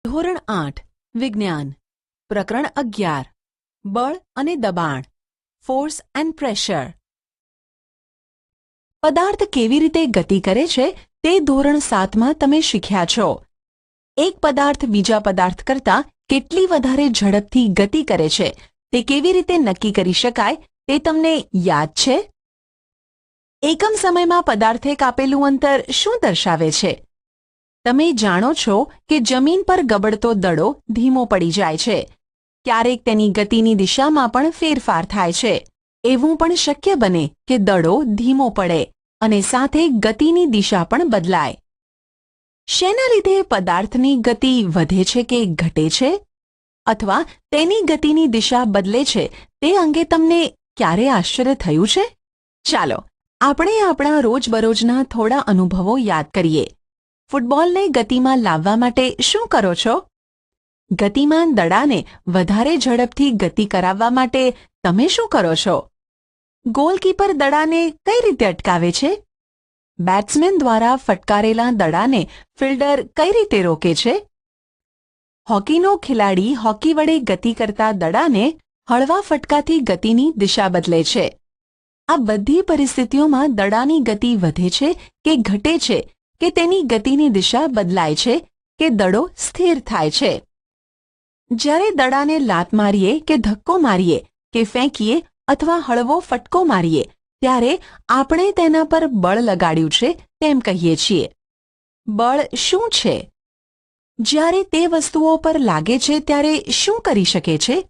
ધોરણ 8 વિજ્ઞાન પ્રકરણ 11 બળ અને દબાણ ફોર્સ એન્ડ પ્રેશર પદાર્થ કેવી રીતે ગતિ કરે છે તે ધોરણ 7માં તમે શીખ્યા છો. એક પદાર્થ બીજા પદાર્થ કરતાં કેટલી વધારે ઝડપથી ગતિ કરે છે તે કેવી રીતે નક્કી કરી શકાય તે તમને યાદ છે? એકમ સમયમાં પદાર્થે કાપેલું અંતર શું દર્શાવે છે? તમે જાણો છો કે જમીન પર ગબડતો દડો ધીમો પડી જાય છે. ક્યારેક તેની ગતિની દિશામાં પણ ફેરફાર થાય છે. એવું પણ શક્ય બને કે દડો ધીમો પડે અને સાથે ગતિની દિશા પણ બદલાય. શેના લીધે પદાર્થની ગતિ વધે છે કે ઘટે છે? અથવા તેની ગતિની દિશા બદલે છે તે અંગે તમને ક્યારે આશ્ચર્ય થયું છે? ચાલો આપણે આપણા રોજબરોજના થોડા અનુભવો યાદ કરીએ. ફૂટબોલને ગતિમાં લાવવા માટે શું કરો છો? ગતિમાન દડાને વધારે ઝડપથી ગતિ કરાવવા માટે તમે શું કરો છો? ગોલકીપર દડાને કઈ રીતે અટકાવે છે? બેટ્સમેન દ્વારા ફટકારેલા દડાને ફિલ્ડર કઈ રીતે રોકે છે? હોકીનો ખેલાડી હોકી વડે ગતિ કરતા દડાને હળવા ફટકાથી ગતિની દિશા બદલે છે. આ બધી પરિસ્થિતિઓમાં દડાની ગતિ વધે છે કે ઘટે છે કે તેની ગતિની દિશા બદલાય છે કે દડો સ્થિર થાય છે. જ્યારે દડાને લાત મારીએ કે ધક્કો મારીએ કે ફેંકીએ અથવા હળવો ફટકો મારીએ ત્યારે આપણે તેના પર બળ લગાડ્યું છે તેમ કહીએ છીએ. બળ શું છે? જ્યારે તે વસ્તુઓ પર લાગે છે ત્યારે શું કરી શકે છે?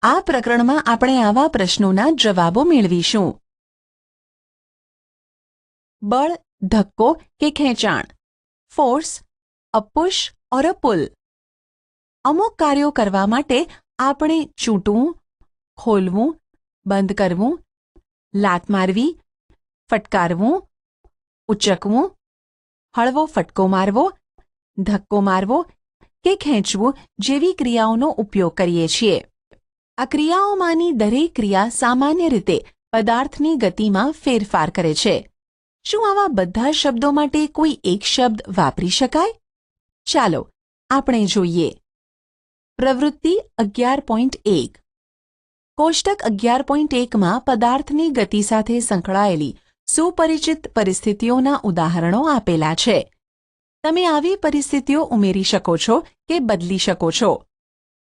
આ પ્રકરણમાં આપણે આવા પ્રશ્નોના જવાબો મેળવીશું. બળ ધક્કો કે ખેંચાણ. ફોર્સ અ પુશ ઓર અ પુલ. અમુક કાર્યો કરવા માટે આપણે ચૂંટવું, ખોલવું, બંધ કરવું, લાત મારવી, ફટકારવું, ઉચકવું, હળવો ફટકો મારવો, ધક્કો મારવો કે ખેંચવું જેવી ક્રિયાઓનો ઉપયોગ કરીએ છીએ. આ ક્રિયાઓમાંની દરેક ક્રિયા સામાન્ય રીતે પદાર્થની ગતિમાં ફેરફાર કરે છે. શું આવા બધા શબ્દો માટે કોઈ એક શબ્દ વાપરી શકાય? ચાલો આપણે જોઈએ. પ્રવૃત્તિ 11.1 કોષ્ટક 11.1માં પદાર્થની ગતિ સાથે સંકળાયેલી સુપરિચિત પરિસ્થિતિઓના ઉદાહરણો આપેલા છે. તમે આવી પરિસ્થિતિઓ ઉમેરી શકો છો કે બદલી શકો છો.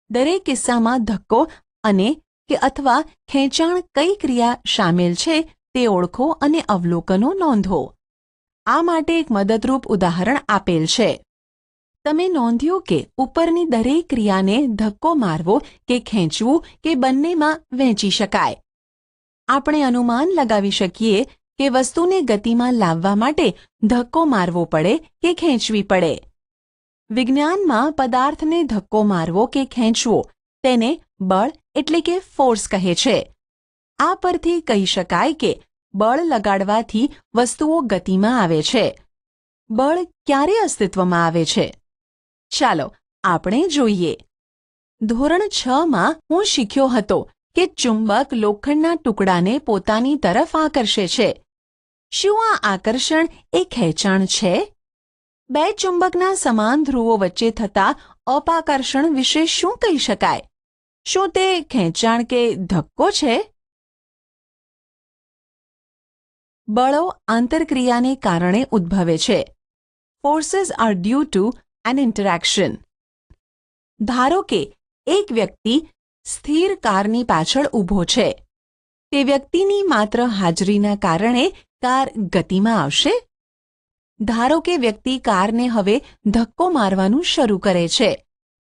દરેક કિસ્સામાં ધક્કો અને કે અથવા ખેંચાણ કઈ ક્રિયા શામેલ છે તે ઓળખો અને અવલોકનો નોંધો. આ માટે એક મદદરૂપ ઉદાહરણ આપેલ છે. તમે નોંધ્યું કે ઉપરની દરેક ક્રિયાને ધક્કો મારવો કે ખેંચવું કે બંનેમાં વહેંચી શકાય. આપણે અનુમાન લગાવી શકીએ કે વસ્તુને ગતિમાં લાવવા માટે ધક્કો મારવો પડે કે ખેંચવી પડે. વિજ્ઞાનમાં પદાર્થને ધક્કો મારવો કે ખેંચવો તેને બળ એટલે કે ફોર્સ કહે છે. આ પરથી કહી શકાય કે બળ લગાડવાથી વસ્તુઓ ગતિમાં આવે છે. બળ ક્યારે અસ્તિત્વમાં આવે છે? ચાલો આપણે જોઈએ. ધોરણ 6માં હું શીખ્યો હતો કે ચુંબક લોખંડના ટુકડાને પોતાની તરફ આકર્ષે છે. શું આ આકર્ષણ એ ખેંચાણ છે? બે ચુંબકના સમાન ધ્રુવો વચ્ચે થતા અપાકર્ષણ વિશે શું કહી શકાય? શું તે ખેંચાણ કે ધક્કો છે? બળો આંતરક્રિયાને કારણે ઉદ્ભવે છે. Forces are due to an interaction. ધારો કે એક વ્યક્તિ સ્થિર કારની પાછળ ઊભો છે. તે વ્યક્તિની માત્ર હાજરીના કારણે કાર ગતિમાં આવશે? ધારો કે વ્યક્તિ કારને હવે ધક્કો મારવાનું શરૂ કરે છે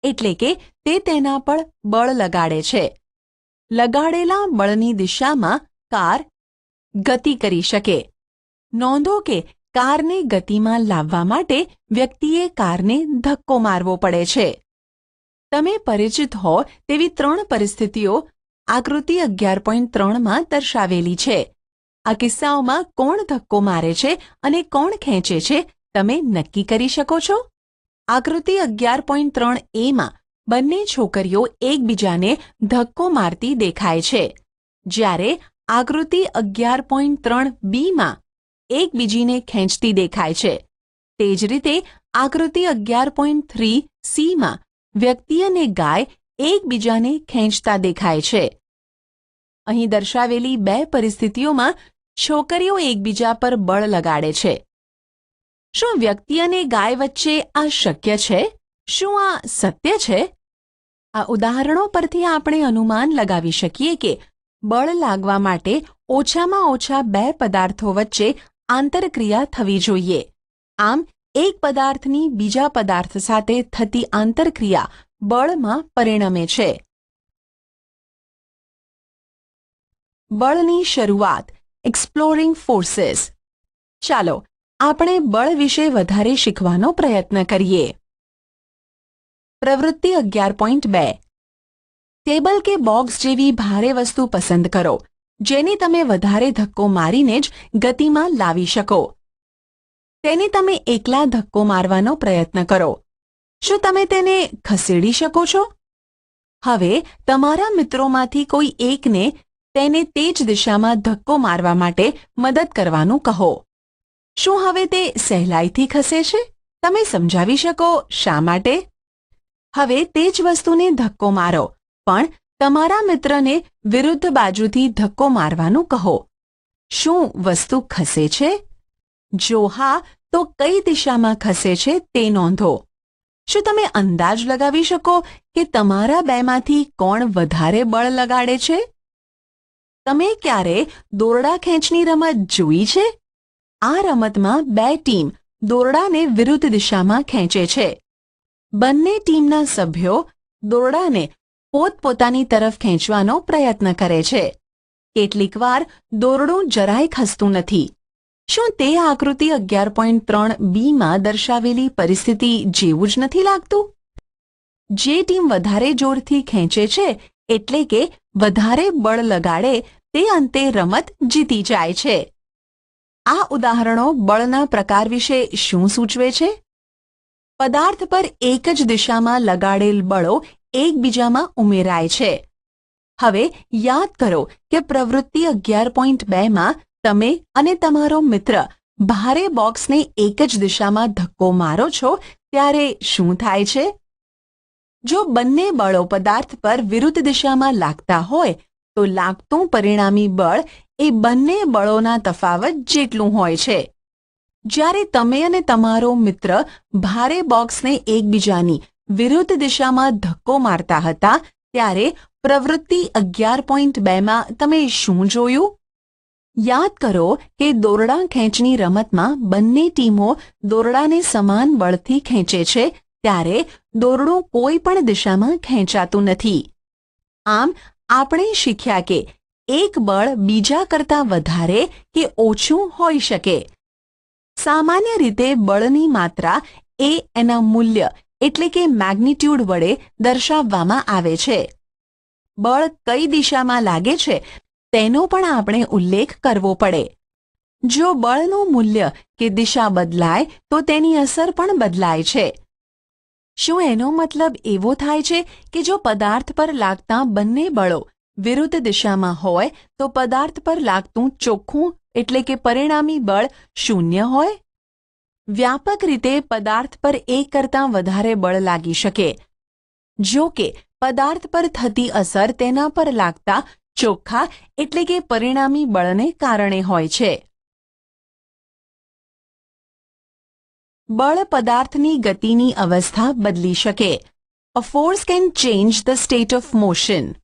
એટલે કે તે તેના પર બળ લગાડે છે. લગાડેલા બળની દિશામાં કાર ગતિ કરી શકે. નોંધો કે કારને ગતિમાં લાવવા માટે વ્યક્તિએ કારને ધક્કો મારવો પડે છે. તમે પરિચિત હો તેવી 3 પરિસ્થિતિઓ આકૃતિ 11.3માં દર્શાવેલી છે. આ કિસ્સાઓમાં કોણ ધક્કો મારે છે અને કોણ ખેંચે છે તમે નક્કી કરી શકો છો? આકૃતિ 11.3aમાં બંને છોકરીઓ એકબીજાને ધક્કો મારતી દેખાય છે, જ્યારે આકૃતિ 11.3bમાં એકબીજીને ખેંચતી દેખાય છે. તે જ રીતે આકૃતિ 11.3cમાં વ્યક્તિ અને ગાય એકબીજાને ખેંચતા દેખાય છે. અહીં દર્શાવેલી બે પરિસ્થિતિઓમાં છોકરીઓ એકબીજા પર બળ લગાડે છે. શું વ્યક્તિ અને ગાય વચ્ચે આ શક્ય છે? શું આ સત્ય છે? આ ઉદાહરણો પરથી આપણે અનુમાન લગાવી શકીએ કે બળ લાગવા માટે ઓછામાં ઓછા બે પદાર્થો વચ્ચે આંતરક્રિયા થવી જોઈએ. આમ એક પદાર્થની બીજા પદાર્થ સાથે થતી આંતરક્રિયા બળમાં પરિણમે છે. બળની શરૂઆત. Exploring forces. ચાલો આપણે બળ વિશે વધારે શીખવાનો પ્રયત્ન કરીએ. પ્રવૃત્તિ 11.2. ટેબલ કે બોક્સ જેવી ભારે વસ્તુ પસંદ કરો જેને તમે વધારે ધક્કો મારીને જ ગતિમાં લાવી શકો. તેને તમે એકલા ધક્કો મારવાનો પ્રયત્ન કરો. શું તમે તેને ખસેડી શકો છો? હવે તમારા મિત્રોમાંથી કોઈ એકને તેને તે જ દિશામાં ધક્કો મારવા માટે મદદ કરવાનું કહો. શું હવે તે સહેલાઈથી ખસે છે? તમે સમજાવી શકો શા માટે? હવે તે જ વસ્તુને ધક્કો મારો, પણ તમારા મિત્રને વિરુદ્ધ બાજુથી ધક્કો મારવાનું કહો. શું વસ્તુ ખસે છે? જો હા, તો કઈ દિશામાં ખસે છે તે નોંધો. શું તમે અંદાજ લગાવી શકો કે તમારા બેમાંથી કોણ વધારે બળ લગાડે છે? તમે ક્યારે દોરડા ખેંચની રમત જોઈ છે? આ રમતમાં બે ટીમ દોરડાને વિરુદ્ધ દિશામાં ખેંચે છે. બંને ટીમના સભ્યો દોરડાને પોતપોતાની તરફ ખેંચવાનો પ્રયત્ન કરે છે. કેટલીકવાર દોરડું જરાય ખસતું નથી. શું તે આકૃતિ 11.3b માં દર્શાવેલી પરિસ્થિતિ જેવું જ નથી લાગતું? જે ટીમ વધારે જોરથી ખેંચે છે એટલે કે વધારે બળ લગાડે તે અંતે રમત જીતી જાય છે. આ ઉદાહરણો બળના પ્રકાર વિશે શું સૂચવે છે? પદાર્થ પર એક જ દિશામાં લગાડેલ બળો એકબીજામાં ઉમેરાય છે. હવે યાદ કરો કે પ્રવૃત્તિ 11.2 માં તમે અને તમારો મિત્ર ભારે બોક્સને એક જ દિશામાં ધક્કો મારો છો ત્યારે શું થાય છે? જો બંને બળો પદાર્થ પર વિરુદ્ધ દિશામાં લાગતા હોય તો લાગતું પરિણામી બળ એ બંને બળોના તફાવત જેટલું હોય છે. જ્યારે તમે અને તમારો મિત્ર ભારે બોક્સને એકબીજાની વિરુદ્ધ દિશામાં ધક્કો મારતા હતા ત્યારે પ્રવૃત્તિ 11.2 માં તમે શું જોયું? યાદ કરો કે દોરડા ખેંચની રમતમાં બંને ટીમો દોરડાને સમાન બળથી ખેંચે છે ત્યારે દોરડું કોઈ પણ દિશામાં ખેંચાતું નથી. આમ આપણે શીખ્યા કે એક બળ બીજા કરતાં વધારે કે ઓછું હોઈ શકે. સામાન્ય રીતે બળની માત્રા એ એના મૂલ્ય એટલે કે મેગ્નિટ્યુડ વડે દર્શાવવામાં આવે છે. બળ કઈ દિશામાં લાગે છે તેનો પણ આપણે ઉલ્લેખ કરવો પડે. જો બળનું મૂલ્ય કે દિશા બદલાય તો તેની અસર પણ બદલાય છે. શું એનો મતલબ એવો થાય છે કે જો પદાર્થ પર લાગતા બંને બળો વિરુદ્ધ દિશામાં હોય તો પદાર્થ પર લાગતું ચોખ્ખું એટલે કે પરિણામી બળ શૂન્ય હોય? વ્યાપક રીતે પદાર્થ પર એક કરતાં વધારે બળ લાગી શકે. જો કે પદાર્થ પર થતી અસર તેના પર લાગતા ચોખ્ખા એટલે કે પરિણામી બળને કારણે હોય છે. બળ પદાર્થની ગતિની અવસ્થા બદલી શકે. A force can change the state of motion.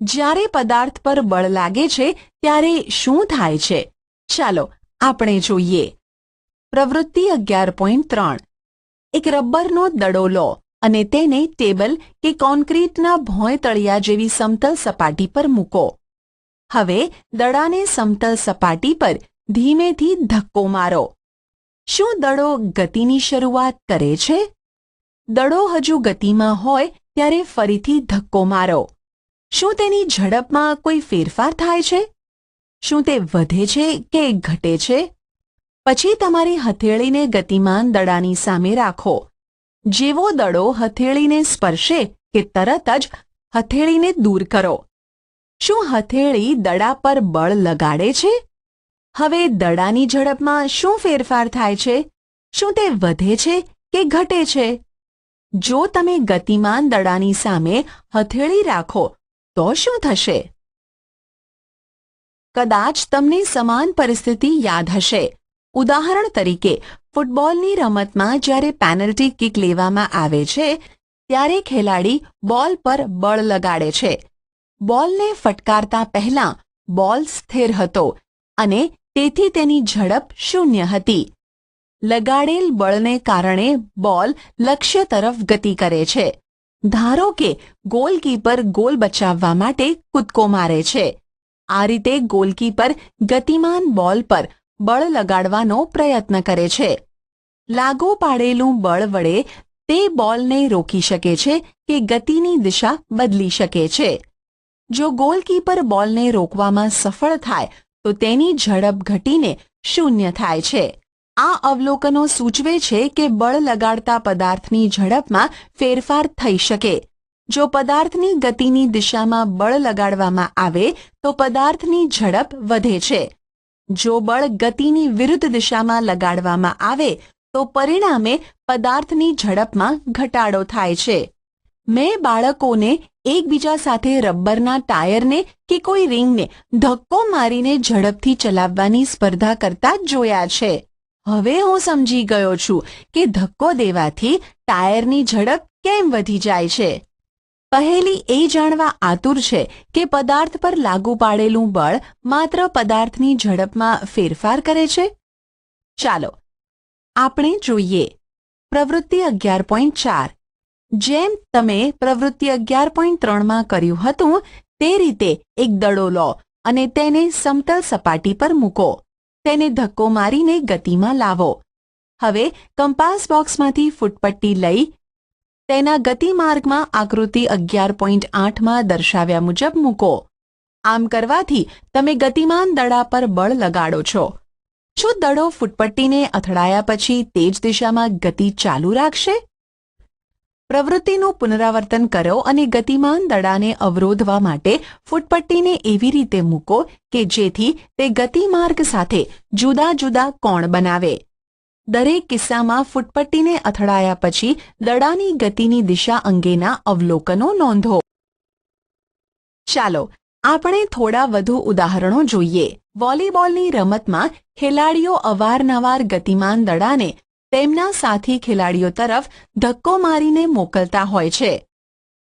જ્યારે પદાર્થ પર બળ લાગે છે ત્યારે શું થાય છે? ચાલો આપણે જોઈએ. પ્રવૃત્તિ 11.3. એક રબરનો દડો લો અને તેને ટેબલ કે કોન્ક્રીટના ભોંય તળિયા જેવી સમતલ સપાટી પર મૂકો. હવે દડાને સમતલ સપાટી પર ધીમેથી ધક્કો મારો. શું દડો ગતિની શરૂઆત કરે છે? દડો હજુ ગતિમાં હોય ત્યારે ફરીથી ધક્કો મારો. શું તેની ઝડપમાં કોઈ ફેરફાર થાય છે? શું તે વધે છે કે ઘટે છે? પછી તમારી હથેળીને ગતિમાન દડાની સામે રાખો. જેવો દડો હથેળીને સ્પર્શે કે તરત જ હથેળીને દૂર કરો. શું હથેળી દડા પર બળ લગાડે છે? હવે દડાની ઝડપમાં શું ફેરફાર થાય છે? શું તે વધે છે કે ઘટે છે? જો તમે ગતિમાન દડાની સામે હથેળી રાખો તો શું થશે? કદાચ તમને સમાન પરિસ્થિતિ યાદ હશે. ઉદાહરણ તરીકે, ફૂટબોલની રમતમાં જ્યારે પેનલ્ટી કિક લેવામાં આવે છે ત્યારે ખેલાડી બોલ પર બળ લગાડે છે. બોલને ફટકારતા પહેલા બોલ સ્થિર હતો અને તેથી તેની ઝડપ શૂન્ય હતી. લગાડેલ બળને કારણે બોલ લક્ષ્ય તરફ ગતિ કરે છે. ધારો કે ગોલકીપર ગોલ બચાવવા માટે કૂદકો મારે છે. આ રીતે ગોલકીપર ગતિમાન બોલ પર બળ લગાડવાનો પ્રયત્ન કરે છે. લાગુ પાડેલું બળ વડે તે બોલને રોકી શકે છે કે ગતિની દિશા બદલી શકે છે. જો ગોલકીપર બોલને રોકવામાં સફળ થાય તો તેની ઝડપ ઘટીને શૂન્ય થાય છે. આ અવલોકનો સૂચવે છે કે બળ લગાડતા પદાર્થની ઝડપમાં ફેરફાર થઈ શકે. જો પદાર્થની ગતિની દિશામાં બળ લગાડવામાં આવે તો પદાર્થની ઝડપ વધે છે. જો બળ ગતિની વિરુદ્ધ દિશામાં લગાડવામાં આવે તો પરિણામે પદાર્થની ઝડપમાં ઘટાડો થાય છે. મેં બાળકોને એકબીજા સાથે રબરના ટાયરને કે કોઈ રિંગને ધક્કો મારીને ઝડપથી ચલાવવાની સ્પર્ધા કરતા જોયા છે. હવે હું સમજી ગયો છું કે ધક્કો દેવાથી ટાયરની ઝડપ કેમ વધી જાય છે. પહેલી એ જાણવા આતુર છે કે પદાર્થ પર લાગુ પાડેલું બળ માત્ર પદાર્થની ઝડપમાં ફેરફાર કરે છે. ચાલો આપણે જોઈએ પ્રવૃત્તિ 11.4. જેમ તમે પ્રવૃત્તિ 11.3માં કર્યું હતું તે રીતે એક દડો લો અને તેને સમતલ સપાટી પર મૂકો. તેને ધક્કો મારીને ગતિમાં લાવો. હવે કંપાસ બોક્સમાંથી ફૂટપટ્ટી લઈ તેના ગતિમાર્ગમાં આકૃતિ 11.8માં દર્શાવ્યા મુજબ મૂકો. આમ કરવાથી તમે ગતિમાન દડા પર બળ લગાડો છો. શું દડો ફૂટપટ્ટીને અથડાયા પછી તે જ દિશામાં ગતિ ચાલુ રાખશે? પ્રવૃત્તિનું પુનરાવર્તન કરો અને ગતિમાન દડાને અવરોધવા માટે ફૂટપટ્ટીને એવી રીતે મૂકો કે જેથી તે ગતિમાર્ગ સાથે જુદા જુદા કોણ બનાવે. દરેક કિસ્સામાં ફૂટપટ્ટીને અથડાયા પછી દડાની ગતિની દિશા અંગેના અવલોકનો નોંધો. ચાલો આપણે થોડા વધુ ઉદાહરણો જોઈએ. વોલીબોલની રમતમાં ખેલાડીઓ અવારનવાર ગતિમાન દડાને તેમના સાથી ખેલાડીઓ તરફ ધક્કો મારીને મોકલતા હોય છે.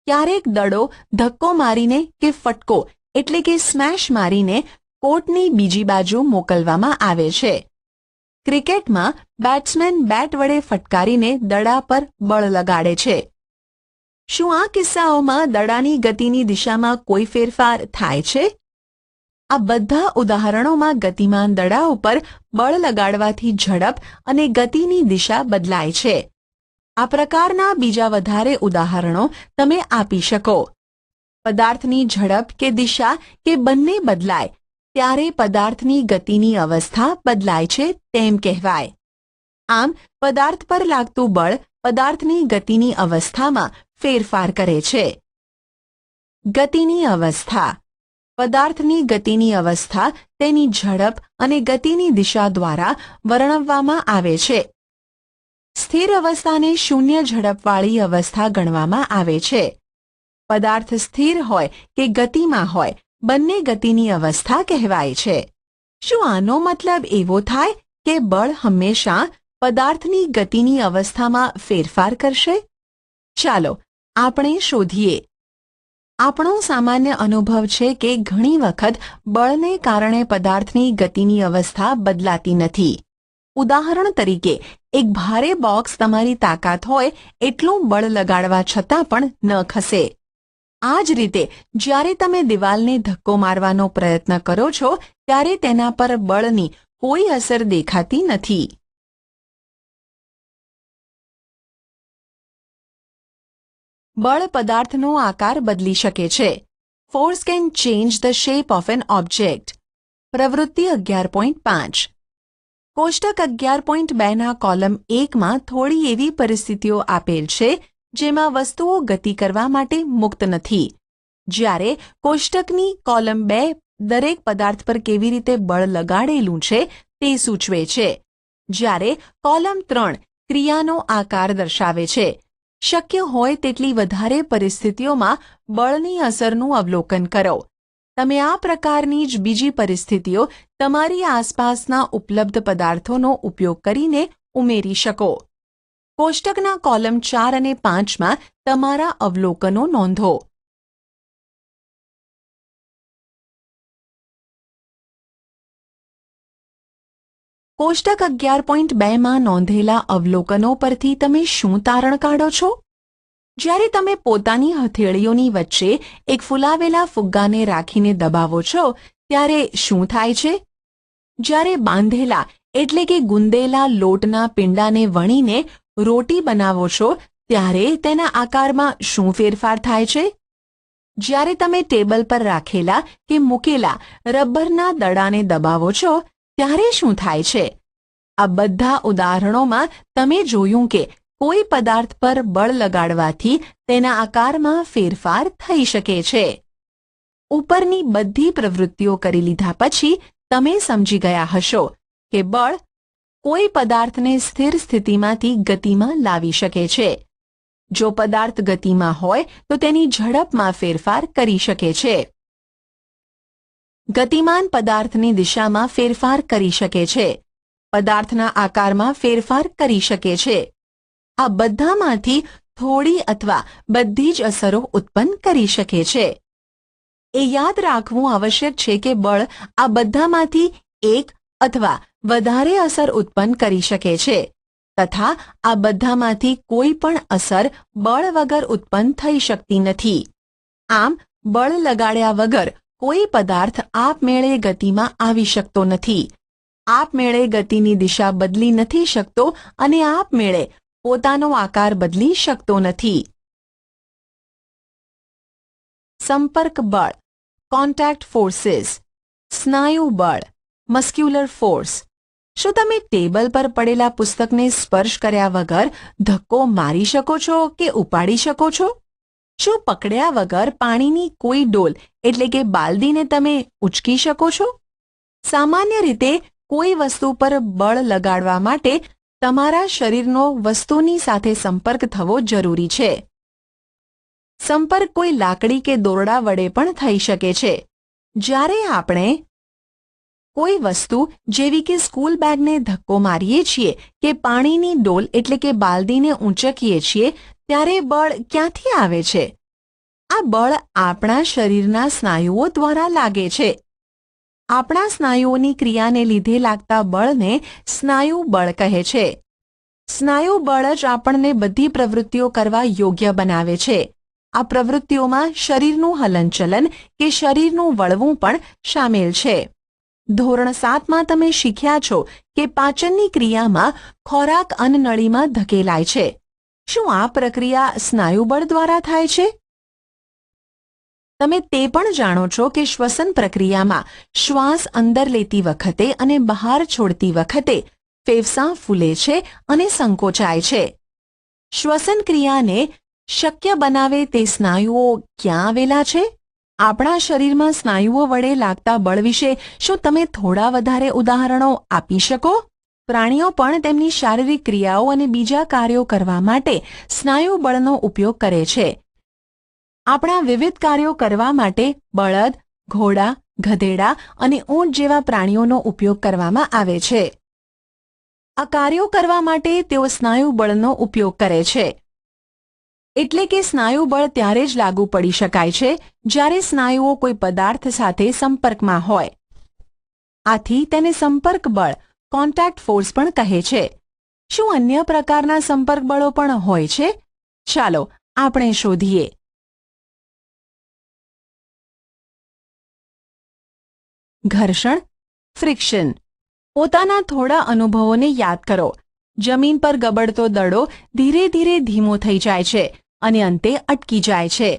ક્યારેક દડો ધક્કો મારીને કે ફટકો એટલે કે સ્મેશ મારીને કોર્ટની બીજી બાજુ મોકલવામાં આવે છે. ક્રિકેટમાં બેટ્સમેન બેટ વડે ફટકારીને દડા પર બળ લગાડે છે. શું આ કિસ્સાઓમાં દડાની ગતિની દિશામાં કોઈ ફેરફાર થાય છે? આ બધા ઉદાહરણોમાં ગતિમાન દડા ઉપર બળ લગાડવાથી ઝડપ અને ગતિની દિશા બદલાય છે. આ પ્રકારના બીજા વધારે ઉદાહરણો તમે આપી શકો. પદાર્થની ઝડપ કે દિશા કે બંને બદલાય ત્યારે પદાર્થની ગતિની અવસ્થા બદલાય છે તેમ કહેવાય. આમ પદાર્થ પર લાગતું બળ પદાર્થની ગતિની અવસ્થામાં ફેરફાર કરે છે. ગતિની અવસ્થા. પદાર્થની ગતિની અવસ્થા તેની ઝડપ અને ગતિની દિશા દ્વારા વર્ણવવામાં આવે છે. સ્થિર અવસ્થાને શૂન્ય ઝડપવાળી અવસ્થા ગણવામાં આવે છે. પદાર્થ સ્થિર હોય કે ગતિમાં હોય બંને ગતિની અવસ્થા કહેવાય છે. શું આનો મતલબ એવો થાય કે બળ હંમેશા પદાર્થની ગતિની અવસ્થામાં ફેરફાર કરશે? ચાલો આપણે શોધીએ. આપણો સામાન્ય અનુભવ છે કે ઘણી વખત બળને કારણે પદાર્થની ગતિની અવસ્થા બદલાતી નથી. ઉદાહરણ તરીકે એક ભારે બોક્સ તમારી તાકાત હોય એટલું બળ લગાડવા છતાં પણ ન ખસે. આ જ રીતે જ્યારે તમે દિવાલને ધક્કો મારવાનો પ્રયત્ન કરો છો ત્યારે તેના પર બળની કોઈ અસર દેખાતી નથી. બળ પદાર્થનો આકાર બદલી શકે છે. Force can change the shape of N object. પ્રવૃત્તિ 11.5. કોષ્ટક 11.2ના કોલમ 1માં થોડી એવી પરિસ્થિતિઓ આપેલ છે જેમાં વસ્તુઓ ગતિ કરવા માટે મુક્ત નથી. જ્યારે કોષ્ટકની કોલમ 2 દરેક પદાર્થ પર કેવી રીતે બળ લગાડેલું છે તે સૂચવે છે. જ્યારે કોલમ 3 ક્રિયાનો આકાર દર્શાવે છે. શક્ય હોય તેટલી વધારે પરિસ્થિતિઓમાં બળની અસરનું અવલોકન કરો. તમે આ પ્રકારની જ બીજી પરિસ્થિતિઓ તમારી આસપાસના ઉપલબ્ધ પદાર્થોનો ઉપયોગ કરીને ઉમેરી શકો. કોષ્ટકના કોલમ 4 અને 5માં તમારા અવલોકનો નોંધો. કોષ્ટક 11.2માં નોંધેલા અવલોકનો પરથી તમે શું તારણ કાઢો છો? જ્યારે તમે પોતાની હથેળીઓની વચ્ચે એક ફૂલાવેલા ફુગ્ગાને રાખીને દબાવો છો ત્યારે શું થાય છે? જ્યારે બાંધેલા એટલે કે ગુંદેલા લોટના પિંડાને વણીને રોટી બનાવો છો ત્યારે તેના આકારમાં શું ફેરફાર થાય છે? જ્યારે તમે ટેબલ પર રાખેલા કે મૂકેલા રબરના દડાને દબાવો છો ત્યારે શું થાય છે? આ બધા ઉદાહરણોમાં તમે જોયું કે કોઈ પદાર્થ પર બળ લગાડવાથી તેના આકારમાં ફેરફાર થઈ શકે છે. ઉપરની બધી પ્રવૃત્તિઓ કરી લીધા પછી તમે સમજી ગયા હશો કે બળ કોઈ પદાર્થને સ્થિર સ્થિતિમાંથી ગતિમાં લાવી શકે છે. જો પદાર્થ ગતિમાં હોય તો તેની ઝડપમાં ફેરફાર કરી શકે છે. ગતિમાન પદાર્થની દિશામાં ફેરફાર કરી શકે છે. પદાર્થના આકારમાં ફેરફાર કરી શકે છે. આ બધામાંથી થોડી અથવા બધી જ અસરો ઉત્પન્ન કરી શકે છે. એ યાદ રાખવું આવશ્યક છે કે બળ આ બધામાંથી એક અથવા વધારે અસર ઉત્પન્ન કરી શકે છે તથા આ બધામાંથી કોઈ પણ અસર બળ વગર ઉત્પન્ન થઈ શકતી નથી. આમ બળ લગાડ્યા વગર કોઈ પદાર્થ આપમેળે ગતિમાં આવી શકતો નથી. આપમેળે ગતિની દિશા બદલી નથી શકતો અને આપમેળે પોતાનો આકાર બદલી શકતો નથી. સંપર્ક બળ, કોન્ટેક્ટ ફોર્સીસ, સ્નાયુ બળ, મસ્ક્યુલર ફોર્સ. શું તમે ટેબલ પર પડેલા પુસ્તકને સ્પર્શ કર્યા વગર ધક્કો મારી શકો છો કે ઉપાડી શકો છો? શું પકડ્યા વગર પાણીની કોઈ ડોલ એટલે કે બાલદીને તમે ઉંચકી શકો છો? સામાન્ય રીતે કોઈ વસ્તુ પર બળ લગાડવા માટે તમારા શરીરનો વસ્તુની સાથે સંપર્ક થવો જરૂરી છે. સંપર્ક કોઈ લાકડી કે દોરડા વડે પણ થઈ શકે છે. જ્યારે આપણે કોઈ વસ્તુ જેવી કે સ્કૂલ બેગને ધક્કો મારીએ છીએ કે પાણીની ડોલ એટલે કે બાલદીને ઊંચકીએ છીએ ત્યારે બળ ક્યાંથી આવે છે? આ બળ આપણા શરીરના સ્નાયુઓ દ્વારા લાગે છે. આપણા સ્નાયુઓની ક્રિયાને લીધે લાગતા બળને સ્નાયુ બળ કહે છે. સ્નાયુ બળ જ આપણને બધી પ્રવૃત્તિઓ કરવા યોગ્ય બનાવે છે. આ પ્રવૃત્તિઓમાં શરીરનું હલનચલન કે શરીરનું વળવું પણ શામેલ છે. ધોરણ 7માં તમે શીખ્યા છો કે પાચનની ક્રિયામાં ખોરાક અન્નનળીમાં ધકેલાય છે. શું આ પ્રક્રિયા સ્નાયુબળ દ્વારા થાય છે? તમે તે પણ જાણો છો કે શ્વસન પ્રક્રિયામાં શ્વાસ અંદર લેતી વખતે અને બહાર છોડતી વખતે ફેફસાં ફૂલે છે અને સંકોચાય છે. શ્વસન ક્રિયાને શક્ય બનાવે તે સ્નાયુઓ ક્યાં આવેલા છે? આપણા શરીરમાં સ્નાયુઓ વડે લાગતા બળ વિશે શું તમે થોડા વધારે ઉદાહરણો આપી શકો? પ્રાણીઓ પણ તેમની શારીરિક ક્રિયાઓ અને બીજા કાર્યો કરવા માટે સ્નાયુ બળનો ઉપયોગ કરે છે. આપણા વિવિધ કાર્યો કરવા માટે બળદ, ઘોડા, ગધેડા અને ઊંટ જેવા પ્રાણીઓનો ઉપયોગ કરવામાં આવે છે. આ કાર્યો કરવા માટે તેઓ સ્નાયુ બળનો ઉપયોગ કરે છે. એટલે કે સ્નાયુ બળ ત્યારે જ લાગુ પડી શકાય છે જ્યારે સ્નાયુઓ કોઈ પદાર્થ સાથે સંપર્કમાં હોય. આથી તેને સંપર્ક બળ, કોન્ટેક્ટ ફોર્સ પણ કહે છે. શું અન્ય પ્રકારના સંપર્ક બળો પણ હોય છે? ચાલો આપણે શોધીએ. ઘર્ષણ, ફ્રિક્શન. પોતાના થોડા અનુભવોને યાદ કરો. જમીન પર ગબડતો દડો ધીરે ધીરે ધીમો થઈ જાય છે અને અંતે અટકી જાય છે.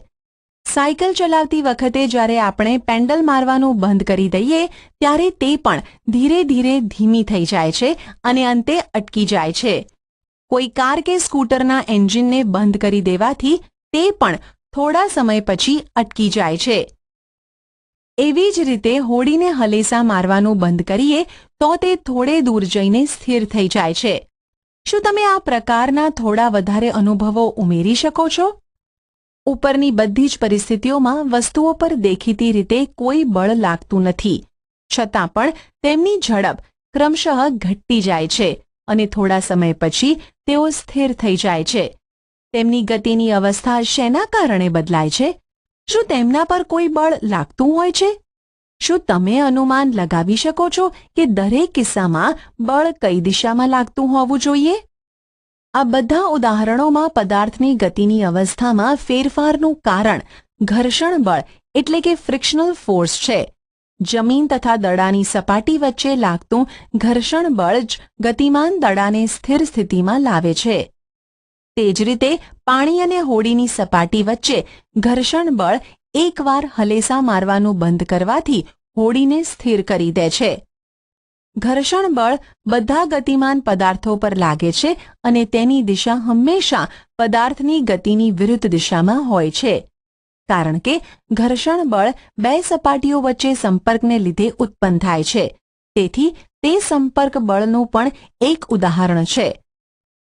સાયકલ ચલાવતી વખતે જ્યારે આપણે પેન્ડલ મારવાનું બંધ કરી દઈએ ત્યારે તે પણ ધીરે ધીરે ધીમી થઈ જાય છે અને અંતે અટકી જાય છે. કોઈ કાર કે સ્કૂટરના એન્જિનને બંધ કરી દેવાથી તે પણ થોડા સમય પછી અટકી જાય છે. એવી જ રીતે હોડીને હલેસા મારવાનું બંધ કરીએ તો તે થોડે દૂર જઈને સ્થિર થઈ જાય છે. શું તમે આ પ્રકારના થોડા વધારે અનુભવો ઉમેરી શકો છો? ઉપરની બધી જ પરિસ્થિતિઓમાં વસ્તુઓ પર દેખીતી રીતે કોઈ બળ લાગતું નથી, છતાં પણ તેમની ઝડપ ક્રમશઃ ઘટતી જાય છે અને થોડા સમય પછી તેઓ સ્થિર થઈ જાય છે. તેમની ગતિની અવસ્થા શેના કારણે બદલાય છે? શું તેમના પર કોઈ બળ લાગતું હોય છે? શું તમે અનુમાન લગાવી શકો છો કે દરેક કિસ્સામાં બળ કઈ દિશામાં લાગતું હોવું જોઈએ? આ બધા ઉદાહરણોમાં પદાર્થની ગતિની અવસ્થામાં ફેરફારનું કારણ ઘર્ષણ બળ એટલે કે ફ્રિક્શનલ ફોર્સ છે. જમીન તથા દડાની સપાટી વચ્ચે લાગતું ઘર્ષણ બળ જ ગતિમાન દડાને સ્થિર સ્થિતિમાં લાવે છે. તે જ રીતે પાણી અને હોડીની સપાટી વચ્ચે ઘર્ષણ બળ એકવાર હલેસા મારવાનું બંધ કરવાથી હોડીને સ્થિર કરી દે છે. ઘર્ષણ બળ બધા ગતિમાન પદાર્થો પર લાગે છે અને તેની દિશા હંમેશા પદાર્થની ગતિની વિરુદ્ધ દિશામાં હોય છે, કારણ કે ઘર્ષણ બળ બે સપાટીઓ વચ્ચે સંપર્કને લીધે ઉત્પન્ન થાય છે. તેથી તે સંપર્ક બળનું પણ એક ઉદાહરણ છે.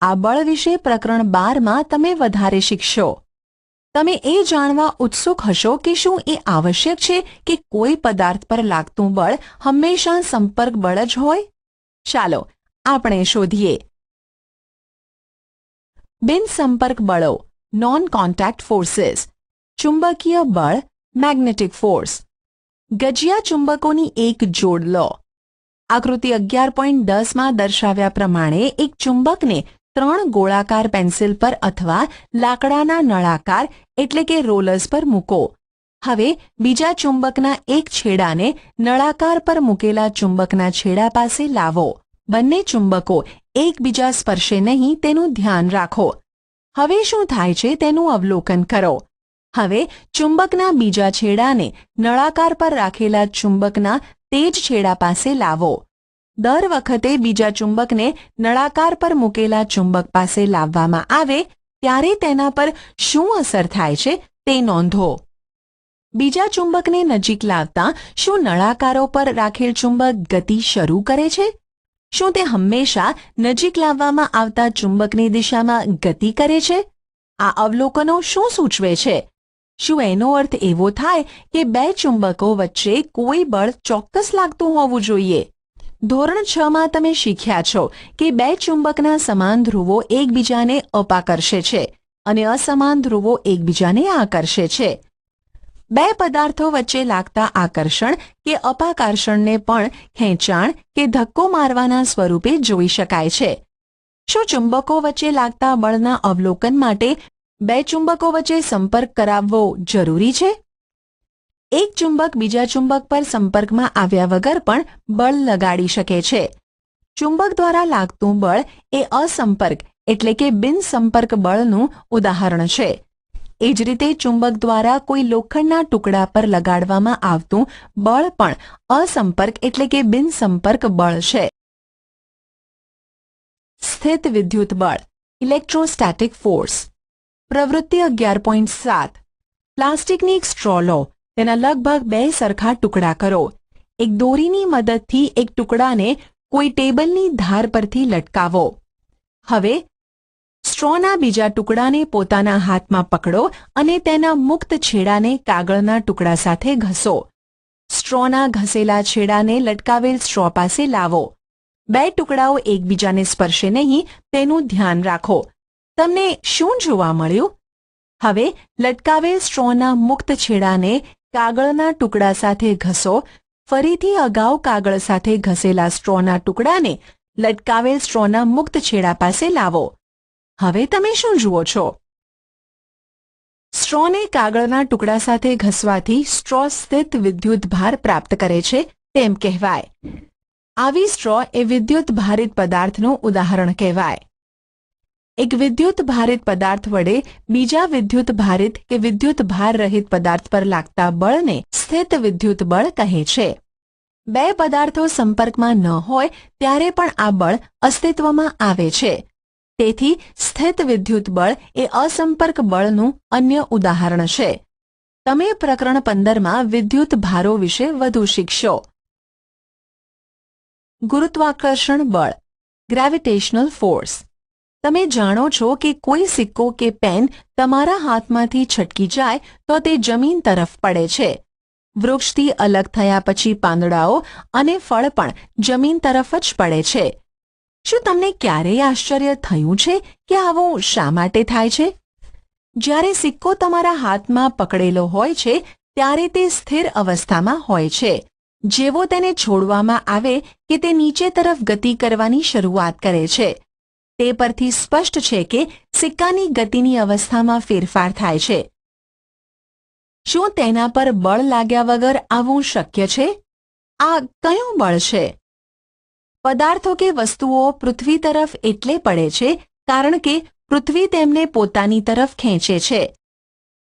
આ બળ વિશે પ્રકરણ 12માં તમે વધારે શીખશો. તમે એ જાણવા ઉત્સુક હશો કે શું એ આવશ્યક છે કે કોઈ પદાર્થ પર લાગતું બળ હંમેશા સંપર્ક બળ જ હોય? ચાલો આપણે શોધીએ. બિનસંપર્ક બળો, નોન કોન્ટેક્ટ ફોર્સીસ. ચુંબકીય બળ, મેગ્નેટિક ફોર્સ. ગજિયા ચુંબકોની એક જોડ લો. આકૃતિ 11.10માં દર્શાવ્યા પ્રમાણે એક ચુંબકને 3 ગોળાકાર પેન્સિલ પર અથવા લાકડાના નળાકાર એટલે કે રોલર્સ પર મૂકો. હવે બીજા ચુંબકના એક છેડાને નળાકાર પર મૂકેલા ચુંબકના છેડા પાસે લાવો. બંને ચુંબકો એકબીજા સ્પર્શે નહીં તેનું ધ્યાન રાખો. હવે શું થાય છે તેનું અવલોકન કરો. હવે ચુંબકના બીજા છેડાને નળાકાર પર રાખેલા ચુંબકના તે જ છેડા પાસે લાવો. દર વખતે બીજા ચુંબકને નળાકાર પર મૂકેલા ચુંબક પાસે લાવવામાં આવે ત્યારે તેના પર શું અસર થાય છે તે નોંધો. બીજા ચુંબકને નજીક લાવતા શું નળાકારો પર રાખેલ ચુંબક ગતિ શરૂ કરે છે? શું તે હંમેશા નજીક લાવવામાં આવતા ચુંબકની દિશામાં ગતિ કરે છે? આ અવલોકનો શું સૂચવે છે? શું એનો અર્થ એવો થાય કે બે ચુંબકો વચ્ચે કોઈ બળ ચોક્કસ લાગતું હોવું જોઈએ? ધોરણ 6માં તમે શીખ્યા છો કે બે ચુંબકના સમાન ધ્રુવો એકબીજાને અપાકર્ષે છે અને અસમાન ધ્રુવો એકબીજાને આકર્ષે છે. બે પદાર્થો વચ્ચે લાગતા આકર્ષણ કે અપાકર્ષણને પણ ખેંચાણ કે ધક્કો મારવાના સ્વરૂપે જોઈ શકાય છે. શું ચુંબકો વચ્ચે લાગતા બળના અવલોકન માટે બે ચુંબકો વચ્ચે સંપર્ક કરાવવો જરૂરી છે? એક ચુંબક બીજા ચુંબક પર સંપર્કમાં આવ્યા વગર પણ બળ લગાડી શકે છે. ચુંબક દ્વારા લાગતું બળ એ અસંપર્ક એટલે કે બિનસંપર્ક બળનું ઉદાહરણ છે. એ જ રીતે ચુંબક દ્વારા કોઈ લોખંડના ટુકડા પર લગાડવામાં આવતું બળ પણ અસંપર્ક એટલે કે બિનસંપર્ક બળ છે. સ્થિત વિદ્યુત બળ, ઇલેક્ટ્રોસ્ટેટિક ફોર્સ. પ્રવૃત્તિ 11.7. પ્લાસ્ટિકની એક સ્ટ્રો લો. તેના લગભગ 2 સરખા ટુકડા કરો. એક દોરીની મદદથી એક ટુકડાને કોઈ ટેબલની ધાર પરથી લટકાવો. હવે સ્ટ્રોના બીજા ટુકડાને પોતાના હાથમાં પકડો અને તેના મુક્ત છેડાને કાગળના ટુકડા સાથે ઘસો. સ્ટ્રોના ઘસેલા છેડાને લટકાવેલ સ્ટ્રો પાસે લાવો. બે ટુકડાઓ એકબીજાને સ્પર્શે નહીં તેનું ધ્યાન રાખો. તમને શું જોવા મળ્યું? હવે લટકાવેલ સ્ટ્રોના મુક્ત છેડાને કાગળના ટુકડા સાથે ઘસો. ફરીથી અગાઉ કાગળ સાથે ઘસેલા સ્ટ્રોના ટુકડાને લટકાવેલ સ્ટ્રોના મુક્ત છેડા પાસે લાવો. હવે તમે શું જુઓ છો? સ્ટ્રોને કાગળના ટુકડા સાથે ઘસવાથી સ્ટ્રો સ્થિત વિદ્યુત ભાર પ્રાપ્ત કરે છે તેમ કહેવાય. આવી સ્ટ્રો એ વિદ્યુત ભારિત પદાર્થનું ઉદાહરણ કહેવાય. એક વિદ્યુત ભારિત પદાર્થ વડે બીજા વિદ્યુત ભારિત કે વિદ્યુત ભાર રહિત પદાર્થ પર લાગતા બળને સ્થિત વિદ્યુત બળ કહે છે. બે પદાર્થો સંપર્કમાં ન હોય ત્યારે પણ આ બળ અસ્તિત્વમાં આવે છે. તેથી સ્થિત વિદ્યુત બળ એ અસંપર્ક બળનું અન્ય ઉદાહરણ છે. તમે પ્રકરણ 15માં વિદ્યુત ભારો વિશે વધુ શીખશો. ગુરુત્વાકર્ષણ બળ, ગ્રેવિટેશનલ ફોર્સ. તમે જાણો છો કે કોઈ સિક્કો કે પેન તમારા હાથમાંથી છટકી જાય તો તે જમીન તરફ પડે છે. વૃક્ષથી અલગ થયા પછી પાંદડાઓ અને ફળ પણ જમીન તરફ જ પડે છે. શું તમને ક્યારેય આશ્ચર્ય થયું છે કે આવું શા માટે થાય છે? જ્યારે સિક્કો તમારા હાથમાં પકડેલો હોય છે ત્યારે તે સ્થિર અવસ્થામાં હોય છે. જેવો તેને છોડવામાં આવે કે તે નીચે તરફ ગતિ કરવાની શરૂઆત કરે છે. તે પરથી સ્પષ્ટ છે કે સિક્કાની ગતિની અવસ્થામાં ફેરફાર થાય છે. શું તેના પર બળ લાગ્યા વગર આવું શક્ય છે? આ કયું બળ છે? પદાર્થો કે વસ્તુઓ પૃથ્વી તરફ એટલે પડે છે કારણ કે પૃથ્વી તેમને પોતાની તરફ ખેંચે છે.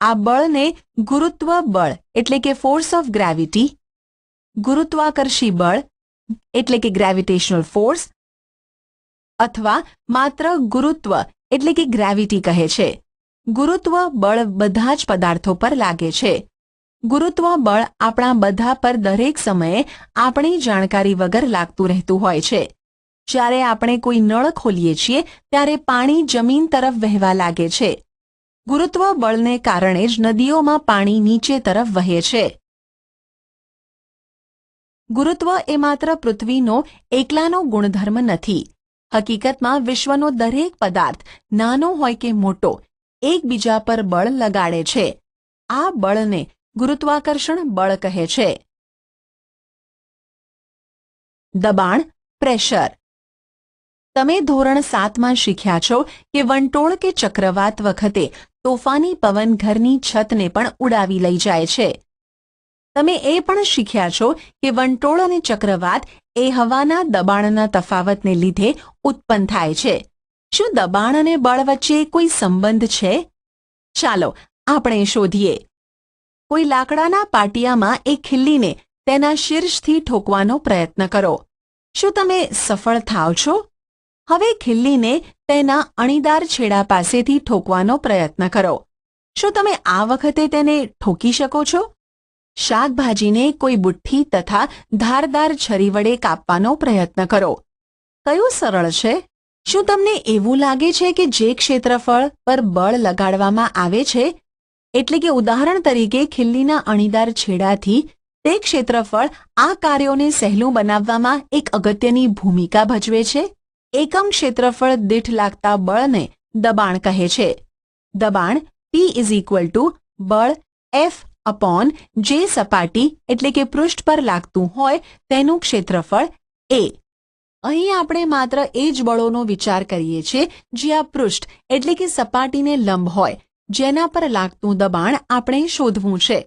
આ બળને ગુરુત્વ બળ એટલે કે ફોર્સ ઓફ ગ્રેવિટી, ગુરુત્વાકર્ષી બળ એટલે કે ગ્રેવિટેશનલ ફોર્સ અથવા માત્ર ગુરુત્વ એટલે કે ગ્રેવિટી કહે છે. ગુરુત્વ બળ બધા જ પદાર્થો પર લાગે છે. ગુરુત્વ બળ આપણા બધા પર દરેક સમયે આપણી જાણકારી વગર લાગતું રહેતું હોય છે. જ્યારે આપણે કોઈ નળ ખોલીએ છીએ ત્યારે પાણી જમીન તરફ વહેવા લાગે છે. ગુરુત્વ બળને કારણે જ નદીઓમાં પાણી નીચે તરફ વહે છે. ગુરુત્વ એ માત્ર પૃથ્વીનો એકલાનો ગુણધર્મ નથી. હકીકતમાં વિશ્વનો દરેક પદાર્થ નાનો હોય કે મોટો એકબીજા પર બળ લગાડે છે. આ બળને ગુરુત્વાકર્ષણ બળ કહે છે. દબાણ, પ્રેશર. તમે ધોરણ 7માં શીખ્યા છો કે વંટોળ કે ચક્રવાત વખતે તોફાની પવન ઘરની છતને પણ ઉડાવી લઈ જાય છે. તમે એ પણ શીખ્યા છો કે વંટોળ અને ચક્રવાત એ હવાના દબાણના તફાવતને લીધે ઉત્પન્ન થાય છે. શું દબાણ અને બળ વચ્ચે કોઈ સંબંધ છે? ચાલો આપણે શોધીએ. કોઈ લાકડાના પાટિયામાં એક ખિલ્લીને તેના શીર્ષથી ઠોકવાનો પ્રયત્ન કરો. શું તમે સફળ થાવ છો? હવે ખિલ્લીને તેના અણીદાર છેડા પાસેથી ઠોકવાનો પ્રયત્ન કરો. શું તમે આ વખતે તેને ઠોકી શકો છો? શાકભાજીને કોઈ બુઠ્ઠી તથા ધારદાર છરી વડે કાપવાનો પ્રયત્ન કરો. કયું સરળ છે? શું તમને એવું લાગે છે કે જે ક્ષેત્રફળ પર બળ લગાડવામાં આવે છે એટલે કે ઉદાહરણ તરીકે ખિલ્લીના અણીદાર છેડાથી તે ક્ષેત્રફળ આ કાર્યોને સહેલું બનાવવામાં એક અગત્યની ભૂમિકા ભજવે છે? એકમ ક્ષેત્રફળ દીઠ લાગતા બળને દબાણ કહે છે. દબાણ P બળ F અપોન જે સપાટી એટલે કે પૃષ્ઠ પર લાગતું હોય તેનું ક્ષેત્રફળ A. અહીં આપણે માત્ર એ જ બળોનો વિચાર કરીએ છીએ જે આ પૃષ્ઠ એટલે કે સપાટીને લંબ હોય, જેના પર લાગતું દબાણ આપણે શોધવું છે.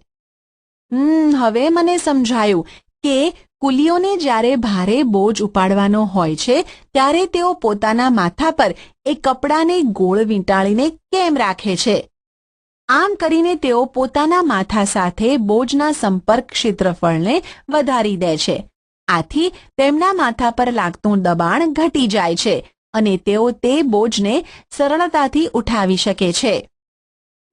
હવે મને સમજાયું કે કુલીઓને જ્યારે ભારે બોજ ઉપાડવાનો હોય છે ત્યારે તેઓ પોતાના માથા પર એ કપડાને ગોળ વીંટાળીને કેમ રાખે છે. આમ કરીને તેઓ પોતાના માથા સાથે બોજના સંપર્ક ક્ષેત્રફળને વધારી દે છે. આથી તેમના માથા પર લાગતું દબાણ ઘટી જાય છે અને તેઓ તે બોજને સરળતાથી ઉઠાવી શકે છે.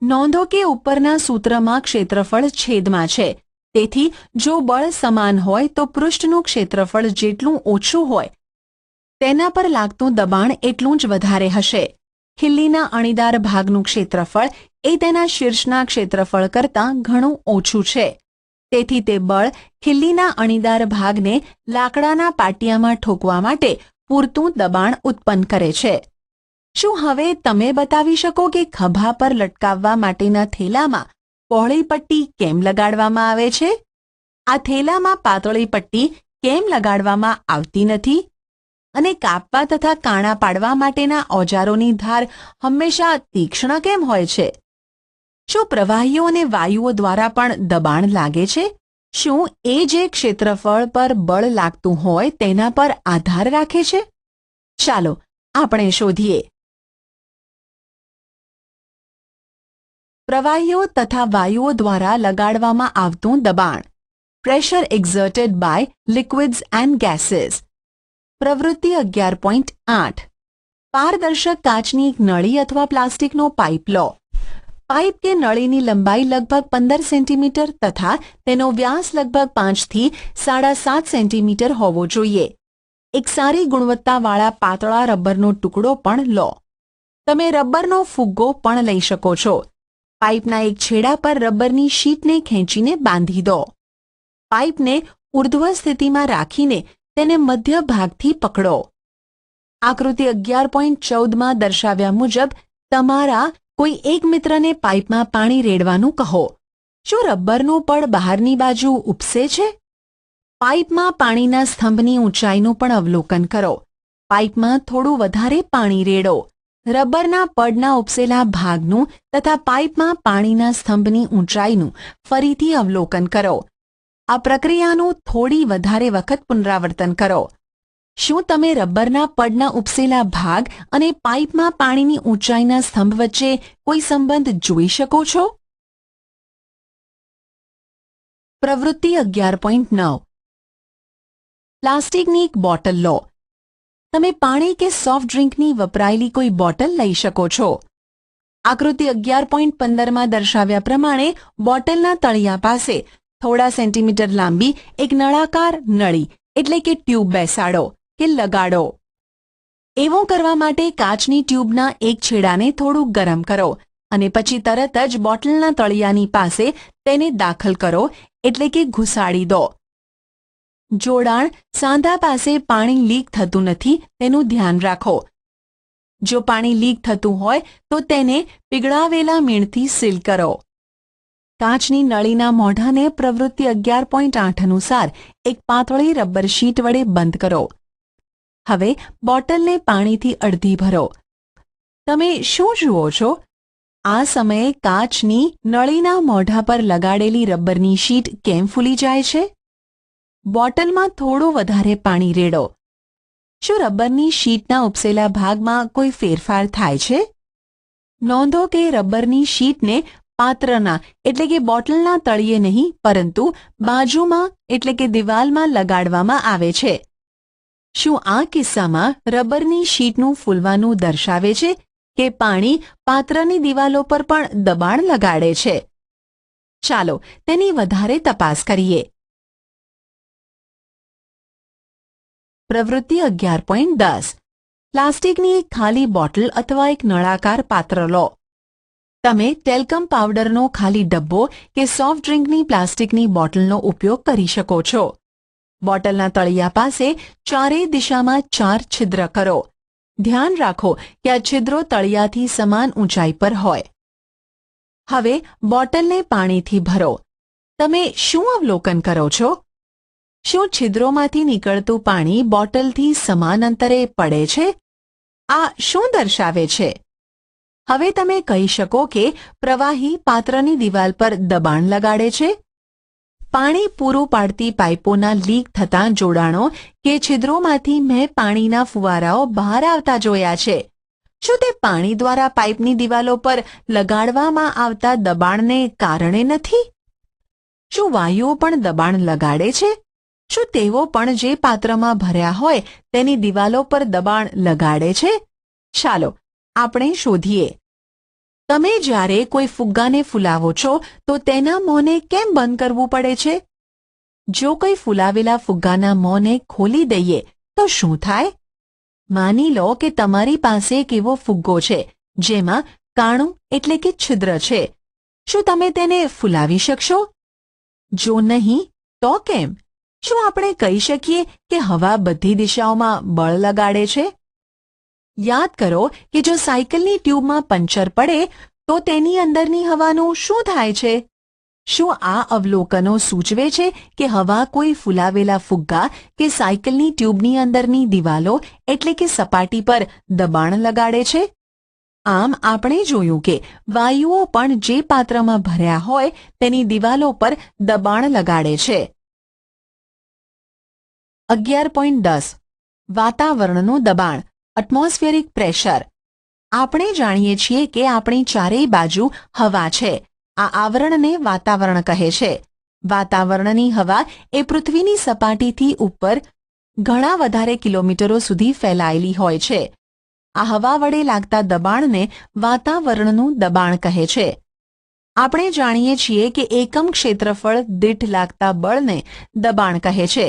નોંધો કે ઉપરના સૂત્રમાં ક્ષેત્રફળ છેદમાં છે. તેથી જો બળ સમાન હોય તો પૃષ્ઠનું ક્ષેત્રફળ જેટલું ઓછું હોય તેના પર લાગતું દબાણ એટલું જ વધારે હશે. ખિલ્લીના અણીદાર ભાગનું ક્ષેત્રફળ એ તેના શીર્ષના ક્ષેત્રફળ કરતાં ઘણું ઓછું છે. તેથી તે બળ ખિલ્લીના અણીદાર ભાગને લાકડાના પાટિયામાં ઠોકવા માટે પૂરતું દબાણ ઉત્પન્ન કરે છે. શું હવે તમે બતાવી શકો કે ખભા પર લટકાવવા માટેના થેલામાં પહોળી પટ્ટી કેમ લગાડવામાં આવે છે? આ થેલામાં પાતળી પટ્ટી કેમ લગાડવામાં આવતી નથી? અને કાપવા તથા કાણા પાડવા માટેના ઓજારોની ધાર હંમેશા તીક્ષ્ણ કેમ હોય છે? શું પ્રવાહીઓ અને વાયુઓ દ્વારા પણ દબાણ લાગે છે? શું એ જે ક્ષેત્રફળ પર બળ લાગતું હોય તેના પર આધાર રાખે છે? ચાલો આપણે શોધીએ. પ્રવાહીઓ તથા વાયુઓ દ્વારા લગાડવામાં આવતું દબાણ. Pressure exerted by liquids and gases. પ્રવૃત્તિ 11.8. પારદર્શક કાચની એક નળી અથવા પ્લાસ્ટિકનો પાઇપ લો. પાઇપ કે નળીની લંબાઈ લગભગ 15 સેન્ટીમીટર તથા તેનો વ્યાસ લગભગ 5 થી 7.5 સેન્ટીમીટર હોવો જોઈએ. એક સારી ગુણવત્તાવાળા પાતળા રબરનો ટુકડો પણ લો. તમે રબરનો ફુગ્ગો પણ લઈ શકો છો. પાઇપના એક છેડા પર રબરની શીટને ખેંચીને બાંધી દો. પાઇપને ઉર્ધ્વ સ્થિતિમાં રાખીને તેને મધ્ય ભાગથી પકડો. આકૃતિ 11.14માં દર્શાવ્યા મુજબ તમારા કોઈ એક મિત્રને પાઇપમાં પાણી રેડવાનું કહો. શું રબરનું પડ બહારની બાજુ ઉપસે છે? પાઇપમાં પાણીના સ્તંભની ઊંચાઈનું પણ અવલોકન કરો. પાઇપમાં થોડું વધારે પાણી રેડો. રબરના પડના ઉપસેલા ભાગનું તથા પાઇપમાં પાણીના સ્તંભની ઊંચાઈનું ફરીથી અવલોકન કરો. આ પ્રક્રિયાનું થોડી વધારે વખત પુનરાવર્તન કરો. શું તમે રબરના પડના ઉપસેલા ભાગ અને પાઇપમાં પાણીની ઊંચાઈના સ્તંભ વચ્ચે કોઈ સંબંધ જોઈ શકો છો? પ્રવૃત્તિ 11.9 પ્લાસ્ટિકની એક બોટલ લો. તમે પાણી કે સોફ્ટ ડ્રિંકની વપરાયેલી કોઈ બોટલ લઈ શકો છો. આકૃતિ 11.15માં દર્શાવ્યા પ્રમાણે બોટલના તળિયા પાસે થોડા સેન્ટીમીટર લાંબી એક નળાકાર નળી એટલે કે ટ્યુબ બેસાડો કે લગાડો. એવું કરવા માટે કાચની ટ્યુબના એક છેડાને થોડું ગરમ કરો અને પછી તરત જ બોટલના તળિયાની પાસે તેને દાખલ કરો એટલે કે ઘુસાડી દો. જોડાણ સાંધા પાસે પાણી લીક થતું નથી તેનું ધ્યાન રાખો. જો પાણી લીક થતું હોય તો તેને પીગળાવેલા મીણથી સીલ કરો. કાચની નળીના મોઢાને પ્રવૃત્તિ 11.8 અનુસાર એક પાતળી રબર શીટ વડે બંધ કરો. હવે બોટલને પાણીથી અડધી ભરો. તમે શું જુઓ છો? આ સમયે કાચની નળીના મોઢા પર લગાડેલી રબરની શીટ કેમ ફૂલી જાય છે? બોટલમાં થોડું વધારે પાણી રેડો. શું રબરની શીટના ઉપસેલા ભાગમાં કોઈ ફેરફાર થાય છે? નોંધો કે રબરની શીટને પાત્રના એટલે કે બોટલના તળિયે નહીં પરંતુ બાજુમાં એટલે કે દિવાલમાં લગાડવામાં આવે છે. શું આ કિસ્સામાં રબરની શીટનું ફૂલવાનું દર્શાવે છે કે પાણી પાત્રની દિવાલો પર પણ દબાણ લગાડે છે? ચાલો તેની વધારે તપાસ કરીએ. પ્રવૃત્તિ 11.10 પ્લાસ્ટિકની એક ખાલી બોટલ અથવા એક નળાકાર પાત્ર લો. તમે ટેલ્કમ પાવડરનો ખાલી ડબ્બો કે સોફ્ટ ડ્રિંકની પ્લાસ્ટિકની બોટલનો ઉપયોગ કરી શકો છો. બોટલના તળિયા પાસે ચારેય દિશામાં 4 છિદ્ર કરો. ધ્યાન રાખો કે આ છિદ્રો તળિયાથી સમાન ઊંચાઈ પર હોય. હવે બોટલને પાણીથી ભરો. તમે શું અવલોકન કરો છો? શું છિદ્રોમાંથી નીકળતું પાણી બોટલથી સમાન અંતરે પડે છે? આ શું દર્શાવે છે? હવે તમે કહી શકો કે પ્રવાહી પાત્રની દિવાલ પર દબાણ લગાડે છે. પાણી પૂરું પાડતી પાઇપોના લીક થતાં જોડાણો કે છિદ્રોમાંથી મેં પાણીના ફુવારાઓ બહાર આવતા જોયા છે. શું તે પાણી દ્વારા પાઇપની દિવાલો પર લગાડવામાં આવતા દબાણને કારણે નથી? શું વાયુઓ પણ દબાણ લગાડે છે? શું તેઓ પણ જે પાત્રમાં ભર્યા હોય તેની દિવાલો પર દબાણ લગાડે છે? ચાલો આપણે શોધીએ. તમે જ્યારે કોઈ ફુગ્ગાને ફૂલાવો છો તો તેના મોંને કેમ બંધ કરવું પડે છે? જો કોઈ ફૂલાવેલા ફુગ્ગાના મોંને ખોલી દઈએ તો શું થાય? માની લો કે તમારી પાસે એક એવો ફુગ્ગો છે જેમાં કાણું એટલે કે છિદ્ર છે. શું તમે તેને ફૂલાવી શકશો? જો નહીં તો કેમ? શું આપણે કહી શકીએ કે હવા બધી દિશાઓમાં બળ લગાડે છે? યાદ કરો કે જો સાયકલની ટ્યુબમાં પંચર પડે તો તેની અંદરની હવાનું શું થાય છે? શું આ અવલોકનો સૂચવે છે કે હવા કોઈ ફૂલાવેલા ફુગ્ગા કે સાયકલની ટ્યુબની અંદરની દિવાલો એટલે કે સપાટી પર દબાણ લગાડે છે? આમ આપણે જોયું કે વાયુઓ પણ જે પાત્રમાં ભર્યા હોય તેની દિવાલો પર દબાણ લગાડે છે. 11.10 વાતાવરણનું દબાણ એટમોસ્ફિયરિક પ્રેશર. આપણે જાણીએ છીએ કે આપણી ચારેય બાજુ હવા છે. આ આવરણને વાતાવરણ કહે છે. વાતાવરણની હવા એ પૃથ્વીની સપાટીથી ઉપર ઘણા વધારે કિલોમીટરો સુધી ફેલાયેલી હોય છે. આ હવા વડે લાગતા દબાણને વાતાવરણનું દબાણ કહે છે. આપણે જાણીએ છીએ કે એકમ ક્ષેત્રફળ દીઠ લાગતા બળને દબાણ કહે છે.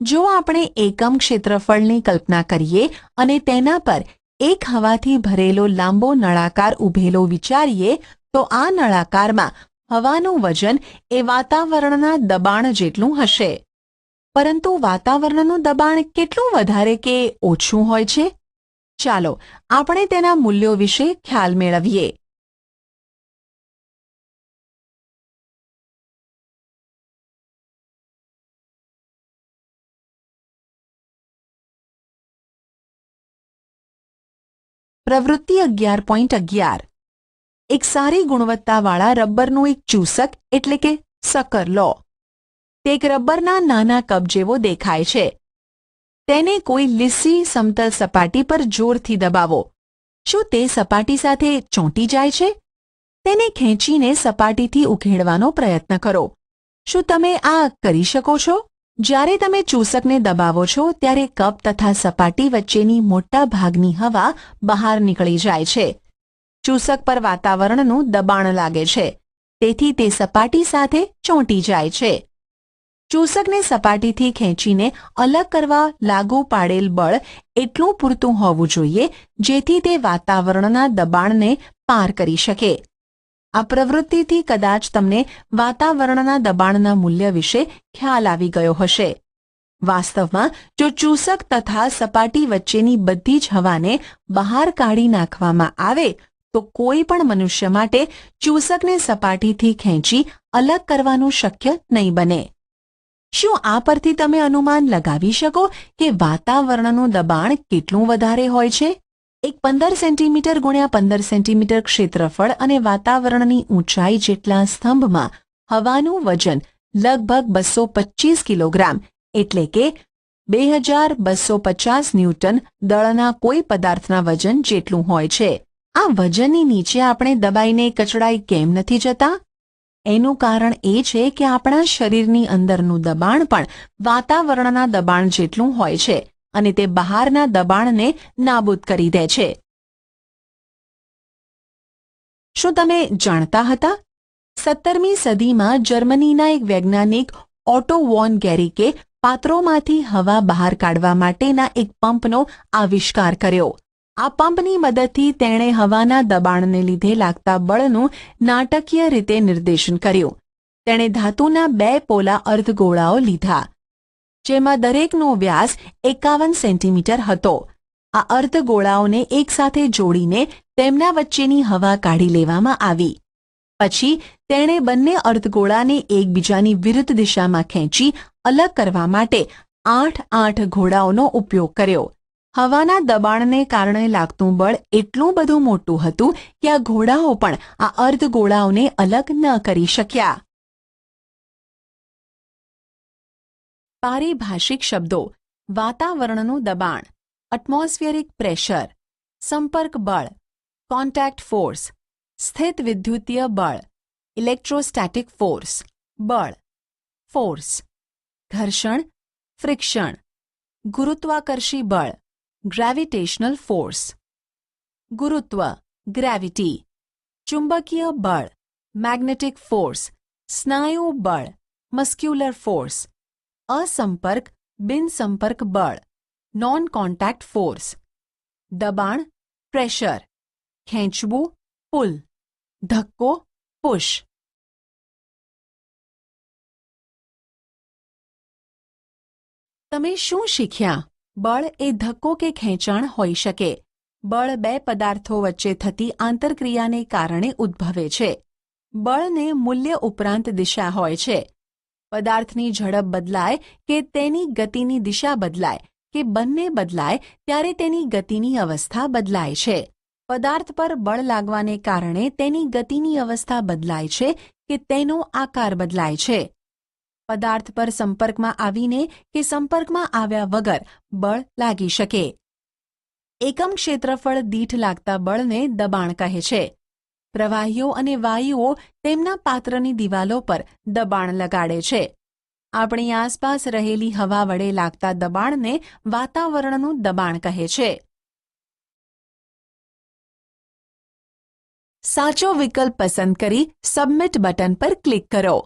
જો આપણે એકમ ક્ષેત્રફળની કલ્પના કરીએ અને તેના પર એક હવાથી ભરેલો લાંબો નળાકાર ઊભેલો વિચારીએ તો આ નળાકારમાં હવાનું વજન એ વાતાવરણના દબાણ જેટલું હશે. પરંતુ વાતાવરણનું દબાણ કેટલું વધારે કે ઓછું હોય છે? ચાલો આપણે તેના મૂલ્યો વિશે ખ્યાલ મેળવીએ. પ્રવૃત્તિ 11.11 એક સારી ગુણવત્તાવાળા રબરનું એક ચૂસક એટલે કે સકર લો. તે એક રબરના નાના કપ જેવો દેખાય છે. તેને કોઈ લીસી સમતલ સપાટી પર જોરથી દબાવો. શું તે સપાટી સાથે ચોંટી જાય છે? તેને ખેંચીને સપાટીથી ઉખેડવાનો પ્રયત્ન કરો. શું તમે આ કરી શકો છો? જ્યારે તમે ચૂસકને દબાવો છો ત્યારે કપ તથા સપાટી વચ્ચેની મોટા ભાગની હવા બહાર નીકળી જાય છે. ચૂસક પર વાતાવરણનું દબાણ લાગે છે, તેથી તે સપાટી સાથે ચોંટી જાય છે. ચૂસકને સપાટીથી ખેંચીને અલગ કરવા લાગુ પાડેલ બળ એટલું પૂરતું હોવું જોઈએ જેથી તે વાતાવરણના દબાણને પાર કરી શકે. આ પ્રવૃત્તિથી કદાચ તમને વાતાવરણના દબાણના મૂલ્ય વિશે ખ્યાલ આવી ગયો હશે. વાસ્તવમાં જો ચૂસક તથા સપાટી વચ્ચેની બધી જ હવાને બહાર કાઢી નાખવામાં આવે તો કોઈ પણ મનુષ્ય માટે ચૂસકને સપાટીથી ખેંચી અલગ કરવાનું શક્ય નહીં બને. શું આ પરથી તમે અનુમાન લગાવી શકો કે વાતાવરણનું દબાણ કેટલું વધારે હોય છે? એક 15 સેન્ટીમીટર ગુણ્યા 15 સેન્ટીમીટર ક્ષેત્રફળ અને વાતાવરણની ઊંચાઈ જેટલા સ્તંભમાં હવાનું વજન લગભગ 225 કિલોગ્રામ એટલે કે 2250 ન્યૂટન દળના કોઈ પદાર્થના વજન જેટલું હોય છે. આ વજનની નીચે આપણે દબાઈને કચડાઈ કેમ નથી જતા? એનું કારણ એ છે કે આપણા શરીરની અંદરનું દબાણ પણ વાતાવરણના દબાણ જેટલું હોય છે અને તે બહારના દબાણને નાબૂદ કરી દે છે. શું તમે જાણતા હતા? 17મી સદીમાં જર્મનીના એક વૈજ્ઞાનિક ઓટો વોન ગેરિકે પાત્રોમાંથી હવા બહાર કાઢવા માટેના એક પંપનો આવિષ્કાર કર્યો. આ પંપની મદદથી તેણે હવાના દબાણને લીધે લાગતા બળનું નાટકીય રીતે નિર્દેશન કર્યું. તેણે ધાતુના 2 પોલા અર્ધગોળાઓ લીધા, જેમાં દરેકનો વ્યાસ 51 સેન્ટીમીટર હતો. આ અર્ધગોળાઓને એકસાથે જોડીને તેમના વચ્ચેની હવા કાઢી લેવામાં આવી. પછી તેણે બંને અર્ધગોળાને એકબીજાની વિરુદ્ધ દિશામાં ખેંચી અલગ કરવા માટે 8 ઘોડાઓનો ઉપયોગ કર્યો. હવાના દબાણને કારણે લાગતું બળ એટલું બધું મોટું હતું કે આ ઘોડાઓ પણ આ અર્ધગોળાઓને અલગ ન કરી શક્યા. પારિભાષિક શબ્દો: વાતાવરણનું દબાણ, એટમોસ્ફિયરિક પ્રેશર, સંપર્ક બળ, કોન્ટેક્ટ ફોર્સ, સ્થિત વિદ્યુતીય બળ, ઇલેક્ટ્રોસ્ટેટિક ફોર્સ, બળ, ફોર્સ, ઘર્ષણ, ફ્રિક્શન, ગુરુત્વાકર્ષી બળ, ગ્રેવિટેશનલ ફોર્સ, ગુરુત્વ, ગ્રેવિટી, ચુંબકીય બળ, મેગ્નેટિક ફોર્સ, સ્નાયુ બળ, મસ્ક્યુલર ફોર્સ, અસંપર્ક બિનસંપર્ક બળ, નોન કોન્ટેક્ટ ફોર્સ, દબાણ, પ્રેશર, ખેંચવું, પુલ, ધક્કો, પુશ. તમે શું શીખ્યા? બળ એ ધક્કો કે ખેંચાણ હોઈ શકે. બળ 2 પદાર્થો વચ્ચે થતી આંતરક્રિયાને કારણે ઉદ્ભવે છે. બળને મૂલ્ય ઉપરાંત દિશા હોય છે. પદાર્થની ઝડપ બદલાય કે તેની ગતિની દિશા બદલાય કે બંને બદલાય ત્યારે તેની ગતિની અવસ્થા બદલાય છે. પદાર્થ પર બળ લાગવાને કારણે તેની ગતિની અવસ્થા બદલાય છે કે તેનો આકાર બદલાય છે. પદાર્થ પર સંપર્કમાં આવીને કે સંપર્કમાં આવ્યા વગર બળ લાગી શકે. એકમ ક્ષેત્રફળ દીઠ લાગતા બળને દબાણ કહે છે. પ્રવાહીઓ અને વાયુઓ તેમના પાત્રની દિવાલો પર દબાણ લગાડે છે. આપણી આસપાસ રહેલી હવા વડે લાગતા દબાણને વાતાવરણનું દબાણ કહે છે. સાચો વિકલ્પ પસંદ કરી સબમિટ બટન પર ક્લિક કરો.